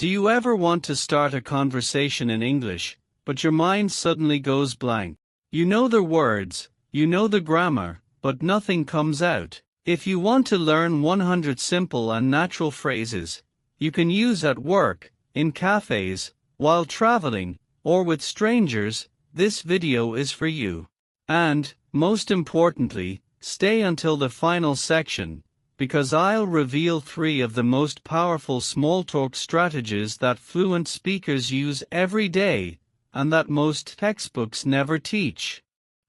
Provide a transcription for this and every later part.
Do you ever want to start a conversation in English, but your mind suddenly goes blank? You know the words, you know the grammar, but nothing comes out. If you want to learn 100 simple and natural phrases you can use at work, in cafes, while traveling, or with strangers, this video is for you. And, most importantly, stay until the final section, because I'll reveal 3 of the most powerful small talk strategies that fluent speakers use every day, and that most textbooks never teach.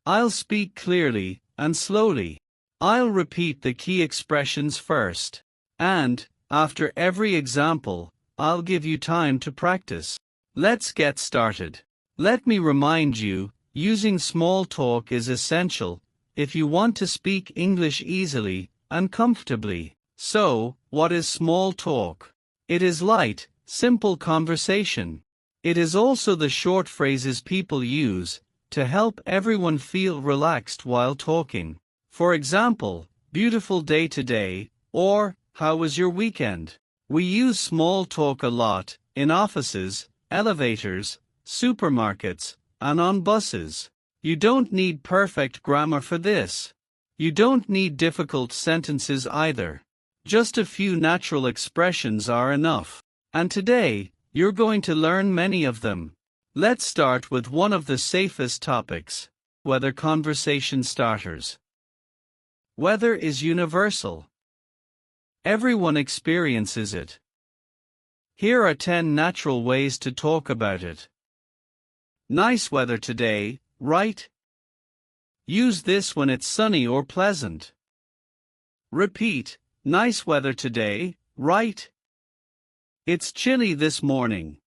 I'll speak clearly and slowly. I'll repeat the key expressions first. And, after every example, I'll give you time to practice. Let's get started. Let me remind you, using small talk is essential if you want to speak English easily and comfortably. So, what is small talk? It is light, simple conversation. It is also the short phrases people use to help everyone feel relaxed while talking. For example, beautiful day today, or how was your weekend? We use small talk a lot in offices, elevators, supermarkets, and on buses. You don't need perfect grammar for this. You don't need difficult sentences either. Just a few natural expressions are enough. And today, you're going to learn many of them. Let's start with one of the safest topics: weather conversation starters. Weather is universal. Everyone experiences it. Here are 10 natural ways to talk about it. Nice weather today, right? Use this when it's sunny or pleasant. Repeat, nice weather today, right? It's chilly this morning.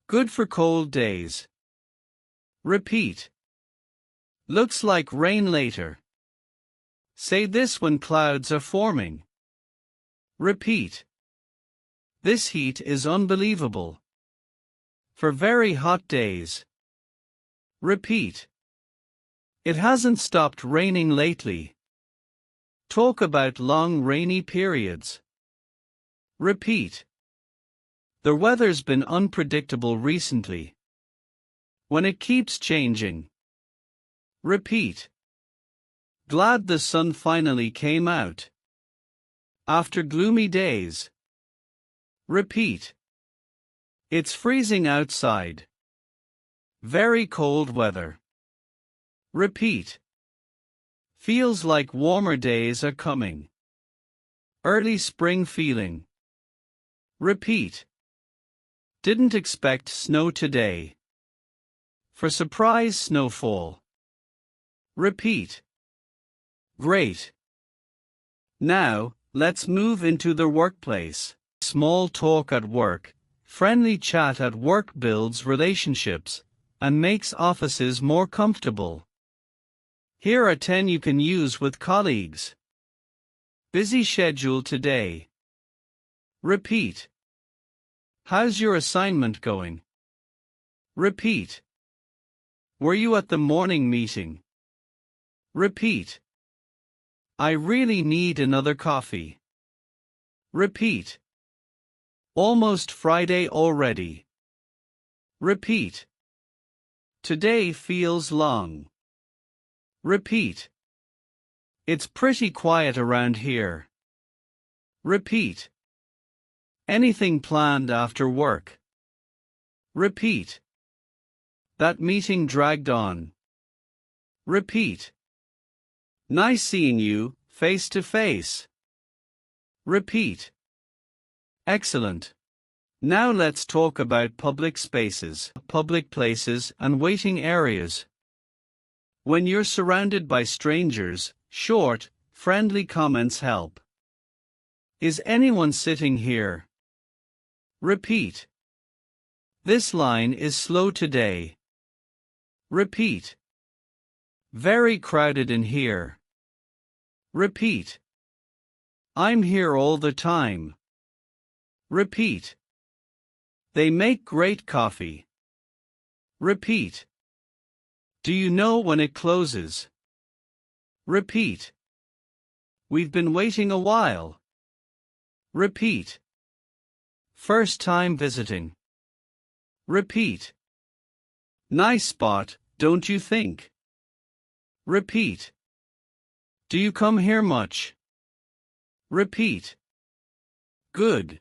Good for cold days. Repeat. Looks like rain later. Say this when clouds are forming. Repeat. This heat is unbelievable. For very hot days. Repeat. It hasn't stopped raining lately. Talk about long rainy periods. Repeat. The weather's been unpredictable recently. When it keeps changing. Repeat. Glad the sun finally came out. After gloomy days. Repeat. It's freezing outside. Very cold weather. Repeat. Feels like warmer days are coming. Early spring feeling. Repeat. Didn't expect snow today. For surprise snowfall. Repeat. Great. Now, let's move into the workplace. Small talk at work. Friendly chat at work builds relationships and makes offices more comfortable. Here are 10 you can use with colleagues. Busy schedule today. Repeat. How's your assignment going? Repeat. Were you at the morning meeting? Repeat. I really need another coffee. Repeat. Almost Friday already. Repeat. Today feels long. Repeat. It's pretty quiet around here. Repeat. Anything planned after work? Repeat. That meeting dragged on. Repeat. Nice seeing you, face to face. Repeat. Excellent. Now let's talk about public spaces, public places, and waiting areas. When you're surrounded by strangers, short, friendly comments help. Is anyone sitting here? Repeat. This line is slow today. Repeat. Very crowded in here. Repeat. I'm here all the time. Repeat. They make great coffee. Repeat. Do you know when it closes? Repeat. We've been waiting a while. Repeat. First time visiting. Repeat. Nice spot, don't you think? Repeat. Do you come here much? Repeat. Good.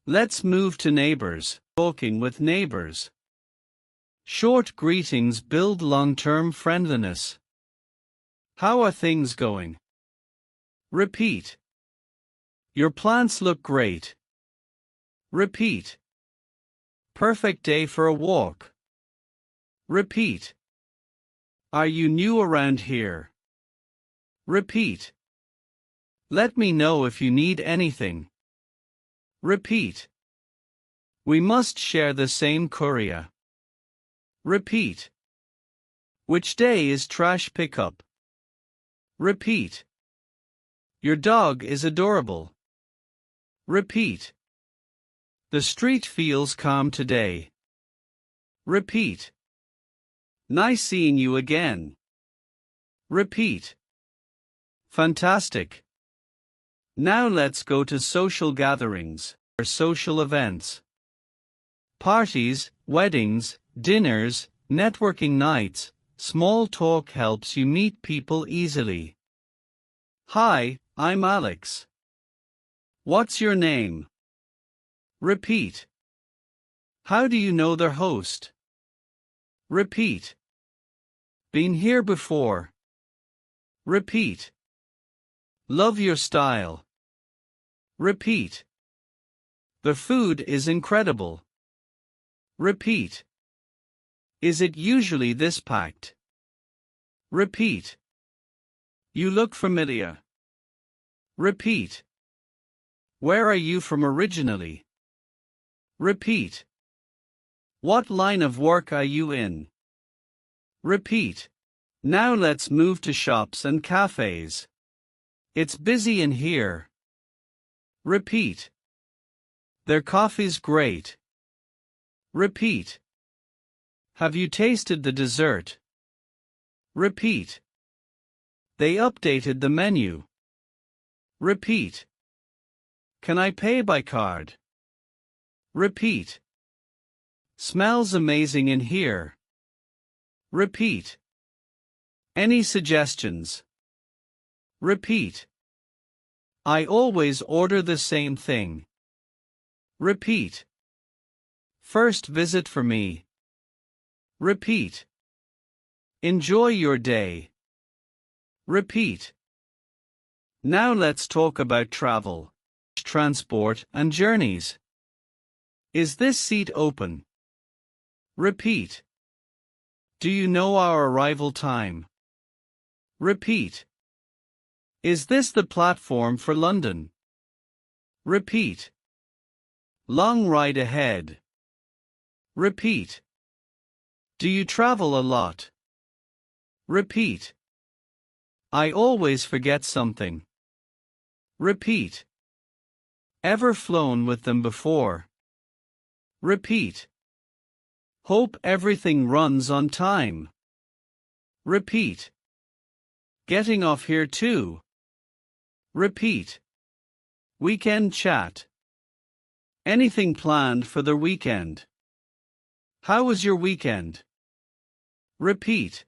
Let's move to neighbors. Talking with neighbors. Short greetings build long-term friendliness. How are things going? Repeat. Your plants look great. Repeat. Perfect day for a walk. Repeat. Are you new around here? Repeat. Let me know if you need anything. Repeat. We must share the same courier. Repeat. Which day is trash pickup? Repeat. Your dog is adorable. Repeat. The street feels calm today. Repeat. Nice seeing you again. Repeat. Fantastic. Now let's go to social gatherings or social events. Parties, weddings, dinners, networking nights. Small talk helps you meet people easily. Hi, I'm Alex. What's your name? Repeat. How do you know their host? Repeat. Been here before. Repeat. Love your style. Repeat. The food is incredible. Repeat. Is it usually this packed? Repeat. You look familiar. Repeat. Where are you from originally? Repeat. What line of work are you in? Repeat. Now let's move to shops and cafés. It's busy in here. Repeat. Their coffee's great. Repeat. Have you tasted the dessert? Repeat. They updated the menu. Repeat. Can I pay by card? Repeat. Smells amazing in here. Repeat. Any suggestions? Repeat. I always order the same thing. Repeat. First visit for me. Repeat. Enjoy your day. Repeat. Now let's talk about travel, transport and journeys. Is this seat open? Repeat. Do you know our arrival time? Repeat. Is this the platform for London? Repeat. Long ride ahead. Repeat. Do you travel a lot? Repeat. I always forget something. Repeat. Ever flown with them before? Repeat. Hope everything runs on time. Repeat. Getting off here too. Repeat. Weekend chat. Anything planned for the weekend? How was your weekend? Repeat.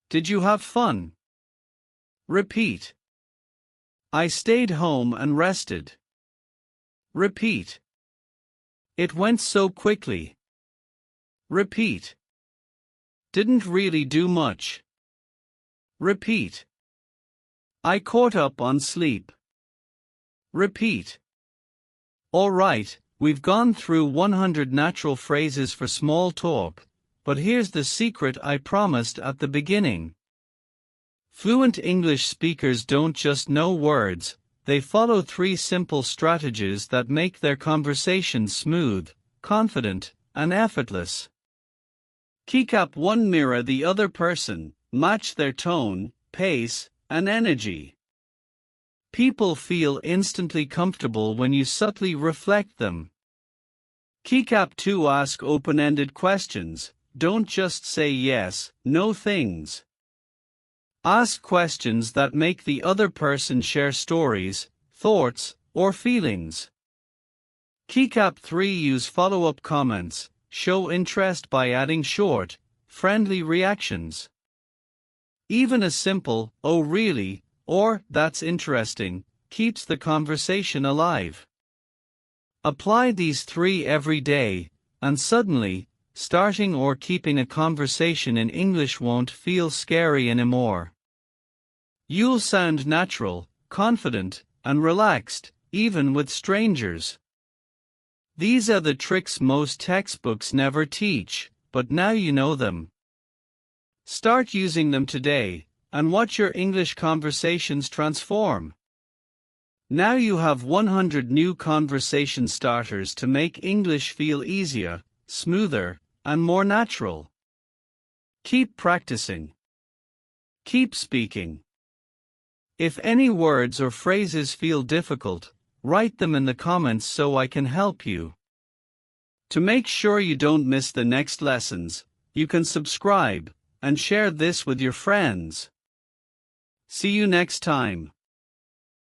Did you have fun? Repeat. I stayed home and rested. Repeat. It went so quickly. Repeat. Didn't really do much. Repeat. I caught up on sleep. Repeat. All right, we've gone through 100 natural phrases for small talk, but here's the secret I promised at the beginning. Fluent English speakers don't just know words, they follow 3 simple strategies that make their conversation smooth, confident, and effortless. Keycap 1. Mirror the other person, match their tone, pace, and energy. People feel instantly comfortable when you subtly reflect them. Keycap 2. Ask open-ended questions, don't just say yes, no things. Ask questions that make the other person share stories, thoughts, or feelings. Keycap 3. Use follow-up comments. Show interest by adding short, friendly reactions. Even a simple, "Oh really," or "That's interesting," keeps the conversation alive. Apply these 3 every day, and suddenly, starting or keeping a conversation in English won't feel scary anymore. You'll sound natural, confident, and relaxed, even with strangers. These are the tricks most textbooks never teach, but now you know them. Start using them today, and watch your English conversations transform. Now you have 100 new conversation starters to make English feel easier, smoother, and more natural. Keep practicing. Keep speaking. If any words or phrases feel difficult, write them in the comments so I can help you. To make sure you don't miss the next lessons, you can subscribe and share this with your friends. See you next time.